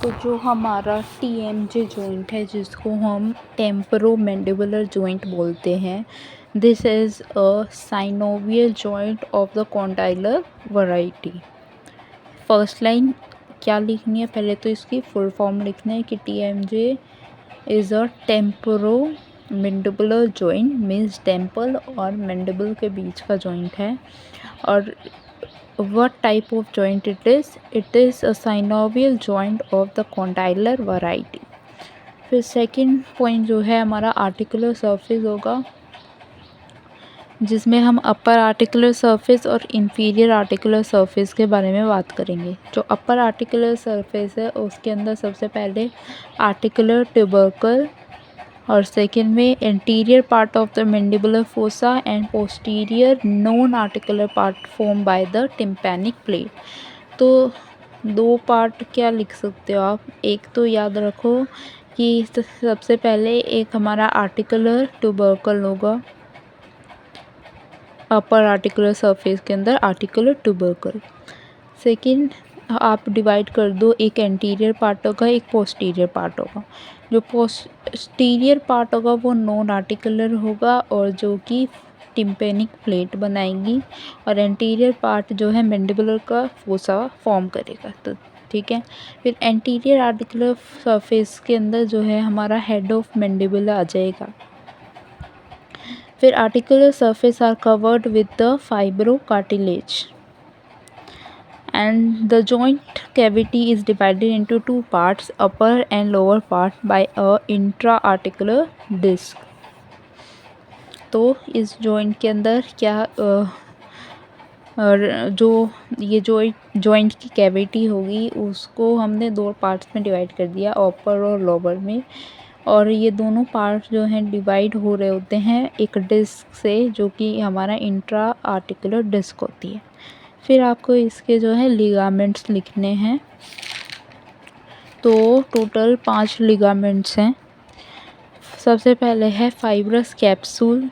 तो जो हमारा TMJ जॉइंट है जिसको हम टेम्पोरोमैंडिबुलर जॉइंट बोलते हैं, this is a synovial joint of the condylar variety. First line क्या लिखनी है, पहले तो इसकी फुल फॉर्म लिखना है कि TMJ is a temporomandibular joint, means temple और मैंडिबल के बीच का जॉइंट है। और what type of joint it is a synovial joint of the condylar variety। फिर सेकंड पॉइंट जो है हमारा आर्टिकुलर सरफेस होगा, जिसमें हम अपर आर्टिकुलर सरफेस और इंफीरियर आर्टिकुलर सरफेस के बारे में बात करेंगे। जो अपर आर्टिकुलर सरफेस है उसके अंदर सबसे पहले आर्टिकुलर ट्यूबरकल, और सेकेंड में anterior part of the mandibular fossa and posterior non articular part form by the tympanic plate. तो दो पार्ट क्या लिख सकते हो आप, एक तो याद रखो कि सबसे पहले एक हमारा आर्टिकुलर ट्यूबरकल होगा, अपर आर्टिकुलर सरफेस के अंदर आर्टिकुलर ट्यूबरकल। सेकेंड आप डिवाइड कर दो, एक एंटीरियर पार्ट होगा एक पोस्टीरियर पार्ट होगा। जो पोस्टीरियर पार्ट होगा वो नॉन आर्टिकुलर होगा और जो कि टिम्पेनिक प्लेट बनाएगी, और एंटीरियर पार्ट जो है मैंडिबुलर का फोसा फॉर्म करेगा। तो ठीक है, फिर एंटीरियर आर्टिकुलर सरफेस के अंदर जो है हमारा हेड ऑफ मैंडिबुलर आ जाएगा। फिर articular surface are covered with the fibrocartilage and the joint cavity is divided into two parts, upper and lower part, by a intra-articular disc। तो इस जॉइंट के अंदर क्या जो ये जॉइंट की कैविटी होगी उसको हमने दो पार्ट्स में डिवाइड कर दिया, अपर और लोअर में। और ये दोनों पार्ट जो हैं डिवाइड हो रहे होते हैं एक डिस्क से, जो कि हमारा इंट्रा आर्टिकुलर डिस्क होती है। फिर आपको इसके जो है लिगामेंट्स लिखने हैं, तो टोटल 5 लिगामेंट्स हैं। सबसे पहले है fibrous capsule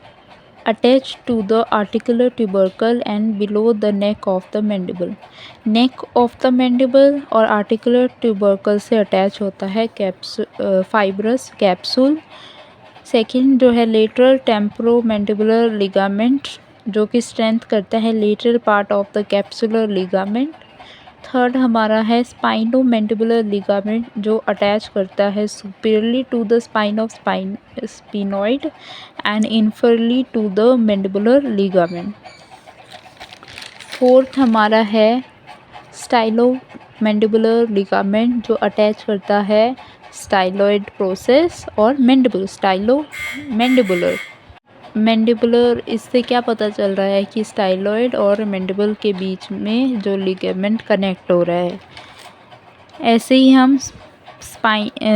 attach to the articular tubercle and below the neck of the mandible. Neck of the mandible और आर्टिकुलर ट्यूबरकल से अटैच होता है फाइब्रस कैप्सूल। सेकेंड जो है लेटरल टेम्पोरोमैंडिबुलर लिगामेंट, जो कि स्ट्रेंथ करता है lateral part of the capsular ligament. Third हमारा है स्पाइनोमैंडिबुलर लिगामेंट, जो अटैच करता है superiorly to the spine of sphenoid and inferiorly to the mandibular ligament. Fourth हमारा है स्टाइलोमैंडिबुलर लिगामेंट, जो अटैच करता है स्टाइलॉइड प्रोसेस और मैंडिबुलर। इससे क्या पता चल रहा है कि स्टाइलॉइड और मैंडिबल के बीच में जो लिगामेंट कनेक्ट हो रहा है। ऐसे ही हम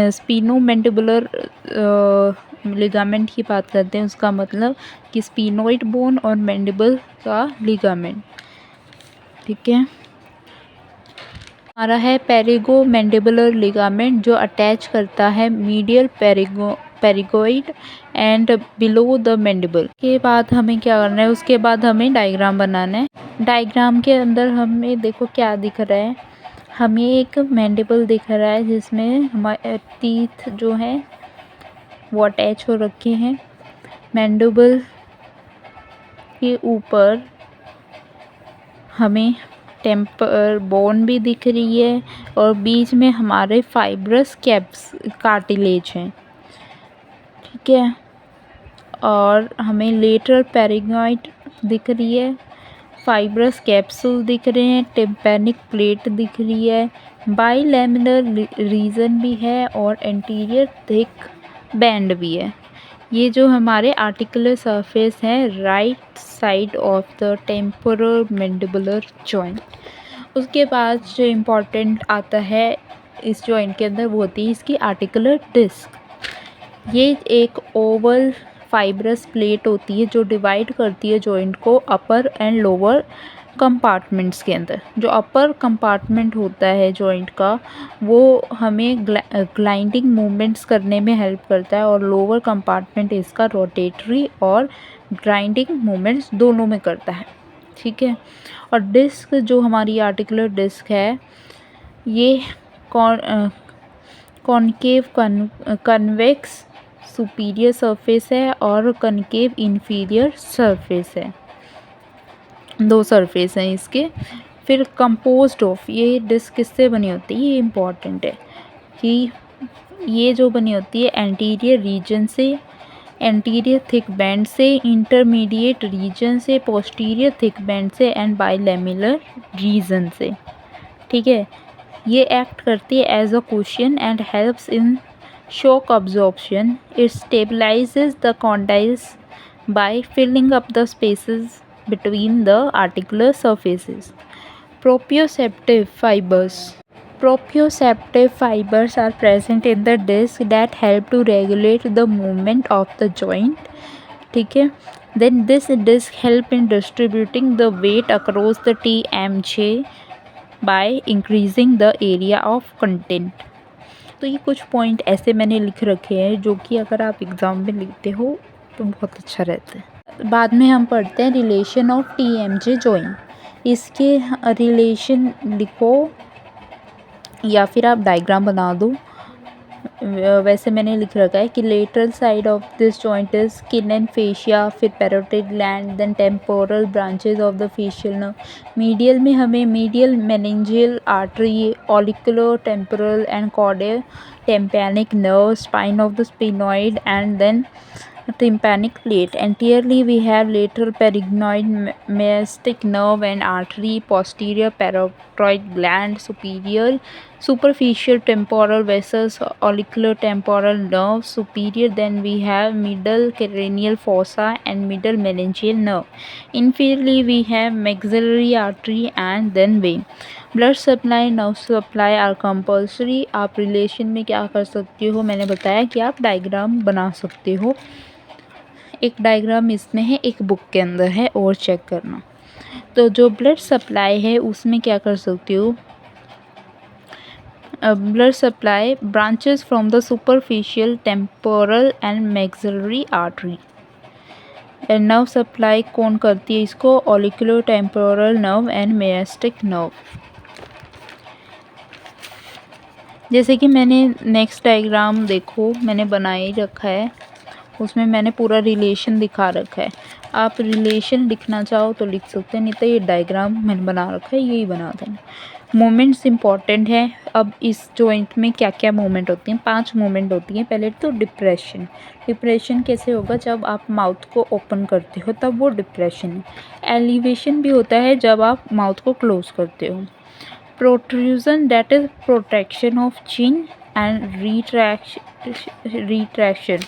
स्पिनोमैंडिबुलर लिगामेंट की बात करते हैं, उसका मतलब कि स्पिनॉइड बोन और मैंडिबल का लिगामेंट। ठीक है, हमारा है पेरिगोमैंडिबुलर लिगामेंट, जो अटैच करता है medial pterygoid and below the mandible. के बाद हमें क्या करना है, उसके बाद हमें डायग्राम बनाना है। डायग्राम के अंदर हमें देखो क्या दिख रहा है, हमें एक मैंडिबल दिख रहा है जिसमें हमारे टीथ जो हैं वो अटैच हो रखे हैं। मैंडिबल के ऊपर हमें टेम्पर बोन भी दिख रही है और बीच में हमारे फाइब्रस कार्टिलेज हैं। ठीक है, और हमें लेटरल पेरिगोइड दिख रही है, फाइब्रस कैप्सूल दिख रहे हैं, टिम्पैनिक प्लेट दिख रही है, बाइलैमिनर रीजन भी है और एंटीरियर थिक बैंड भी है। ये जो हमारे आर्टिकुलर सरफेस है right side of the temporomandibular joint. उसके बाद जो इम्पोर्टेंट आता है इस जॉइंट के अंदर वो होती है इसकी आर्टिकुलर डिस्क। ये एक ओवल फाइब्रस प्लेट होती है जो डिवाइड करती है जॉइंट को अपर एंड लोअर कंपार्टमेंट्स के अंदर। जो अपर कंपार्टमेंट होता है जॉइंट का वो हमें ग्लाइडिंग मूवमेंट्स करने में हेल्प करता है, और लोअर कंपार्टमेंट इसका रोटेटरी और ग्राइंडिंग मूवमेंट्स दोनों में करता है। ठीक है, और डिस्क जो हमारी आर्टिकुलर डिस्क है ये कॉनकेव कन्वेक्स सुपीरियर सरफेस है और कनकेव इंफीरियर सरफेस है, दो सरफेस हैं इसके। फिर कंपोज्ड ऑफ, ये डिस्क किससे बनी होती है, ये इम्पॉर्टेंट है कि ये जो बनी होती है एंटीरियर रीजन से, एंटीरियर थिक बैंड से, इंटरमीडिएट रीजन से, पोस्टीरियर थिक बैंड से एंड बाइलेमिलर रीजन से। ठीक है, ये एक्ट करती है as a cushion and helps in shock absorption. It stabilises the condyles by filling up the spaces between the articular surfaces. Proprioceptive fibers. Proprioceptive fibers are present in the disc that help to regulate the movement of the joint. ठीक है, then this disc help in distributing the weight across the TMJ by increasing the area of content. तो ये कुछ point ऐसे मैंने लिख रखे हैं जो कि अगर आप एग्ज़ाम में लिखते हो तो बहुत अच्छा रहता है। बाद में हम पढ़ते हैं रिलेशन ऑफ TMJ जॉइंट। इसके रिलेशन लिखो या फिर आप डायग्राम बना दो। वैसे मैंने लिख रखा है कि lateral side of this joint is skin and fascia, फिर parotid gland, then temporal branches of the facial nerve. Medial में हमें medial meningeal artery, auricular temporal and chorda tympanic nerve, spine of the sphenoid and then tympanic plate. Anteriorly we have lateral peritonial meniscus nerve and artery, posterior parotoid gland, superior superficial temporal vessels, auricular temporal nerve, superior. Then we have middle cranial fossa and middle meningeal nerve. Inferiorly we have maxillary artery and then vein. Blood supply, nerve supply are compulsory. आप relation में क्या कर सकते हो, मैंने बताया कि आप डायग्राम बना सकते हो। एक डायग्राम इसमें है, एक बुक के अंदर है, और चेक करना। तो जो ब्लड सप्लाई है उसमें क्या कर सकती हो, blood supply branches from the superficial temporal and maxillary artery. Nerve supply कौन करती है इसको, ऑलिकुलर टेम्पोरल नर्व एंड मेनिस्टिक नर्व। जैसे कि मैंने नेक्स्ट डायग्राम देखो मैंने बना ही रखा है, उसमें मैंने पूरा रिलेशन दिखा रखा है। आप रिलेशन लिखना चाहो तो लिख सकते हैं, नहीं तो ये डायग्राम मैंने बना रखा है यही बना देना। मोमेंट्स इंपॉर्टेंट है। अब इस जॉइंट में क्या क्या मूवमेंट होती हैं, 5 मूवमेंट होती हैं। पहले तो डिप्रेशन। डिप्रेशन कैसे होगा, जब आप माउथ को ओपन करते हो तब वो डिप्रेशन है। एलिवेशन भी होता है जब आप माउथ को क्लोज करते हो। Protrusion that is protection of chin and retraction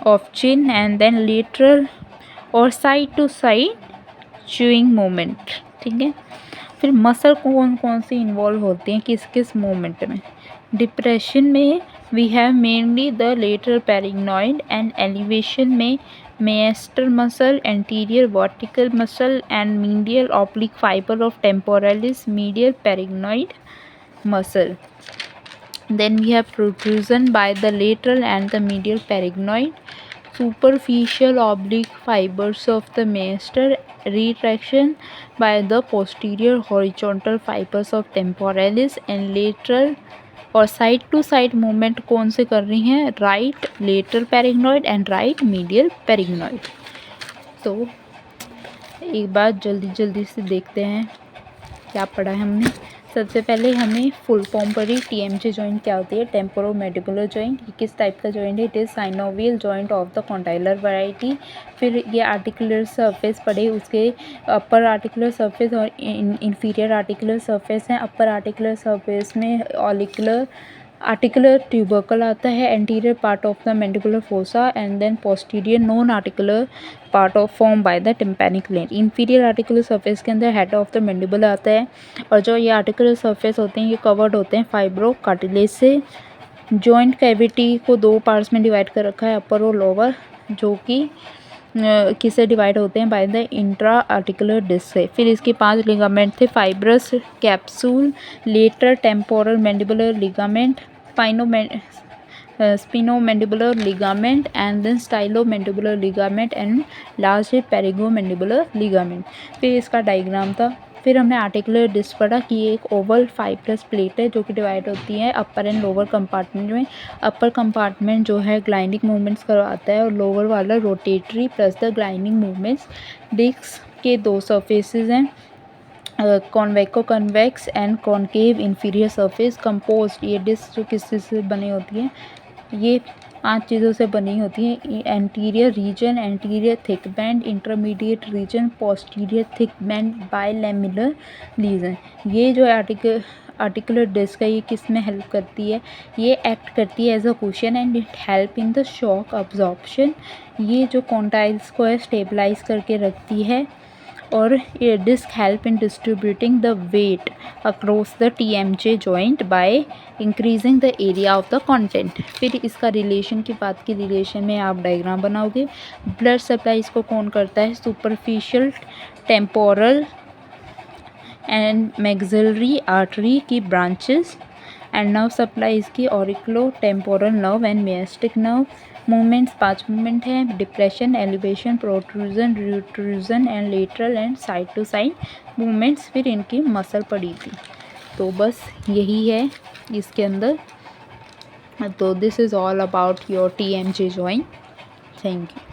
of chin, and then lateral और side to side chewing movement। ठीक है, फिर मसल कौन कौन सी इन्वॉल्व होते हैं किस किस मूवमेंट में। डिप्रेशन में we have mainly the lateral pterygoid and elevation में masseter muscle, anterior vertical muscle and medial oblique fibre of temporalis medial pterygoid muscle. Then we have protrusion by the lateral and the medial peritonial, superficial oblique fibers of the meniscus, retraction by the posterior horizontal fibers of temporalis, and lateral और side to side movement कौन से कर रही हैं, right lateral pterygoid and right medial pterygoid. तो एक बार जल्दी से देखते हैं क्या पढ़ा है हमने। सबसे पहले हमें फुल फॉर्म पढ़ी, TMJ जॉइंट क्या होती है, टेम्पोरोमैंडिबुलर जॉइंट। ये किस टाइप का जॉइंट है, it is synovial joint of the condylar variety. फिर ये आर्टिकुलर सरफेस पढ़े, उसके अपर आर्टिकुलर सरफेस और इंफीरियर आर्टिकुलर सरफेस हैं। अपर आर्टिकुलर सरफेस में ऑलिकुलर आर्टिकुलर ट्यूबरकल आता है, anterior part of the mandibular fossa and then posterior non articular part of form by the tympanic plane. Inferior articular surface के अंदर head of the mandible आता है, और जो ये आर्टिकुलर सरफेस होते हैं ये कवर्ड होते हैं फाइब्रो कार्टिलेज से। जॉइंट कैविटी को 2 पार्ट्स में डिवाइड कर रखा है, अपर और लोअर, जो कि किससे डिवाइड होते हैं, by the intra articular disc से। फिर इसके 5 लिगामेंट थे, fibrous capsule, lateral temporal mandibular ligament, spinomandibular ligament and then stylomandibular ligament and last है perigomandibular ligament। फिर इसका डायग्राम था, फिर हमने आर्टिकुलर डिस्क पढ़ा कि ये एक ओवल फाइब्रस प्लेट है जो कि डिवाइड होती है अपर एंड लोअर कंपार्टमेंट में। अपर कंपार्टमेंट जो है ग्लाइडिंग मूवमेंट्स करवाता है और लोअर वाला rotatory plus the gliding movements. Disc के दो सरफेसेस हैं, concavo convex and concave inferior surface composed. ये डिस्क जो किस चीज़ से बनी होती है, ये 5 चीज़ों से बनी होती है। Anterior region, anterior thick band, intermediate region, posterior thick band, bilaminar region. ये जो आर्टिकुलर डिस्क है ये किस में हेल्प करती है, ये एक्ट करती है as a cushion and it help in the shock absorption. ये जो कॉन्टाइल्स को है स्टेबलाइज करके रखती है और ये disc help in distributing the weight across the TMJ joint by increasing the area of the content. फिर इसका रिलेशन की बात की, रिलेशन में आप डायग्राम बनाओगे। ब्लड सप्लाई इसको कौन करता है, superficial temporal and maxillary artery की ब्रांचेस। एंड नर्व सप्लाई इसकी auriculo temporal nerve and masseteric nerve. Movements 5 movement हैं, depression, elevation, protrusion, retrusion and lateral and side to side movements. फिर इनकी मसल पड़ी थी। तो बस यही है इसके अंदर। तो this is all about your TMJ joint. Thank you.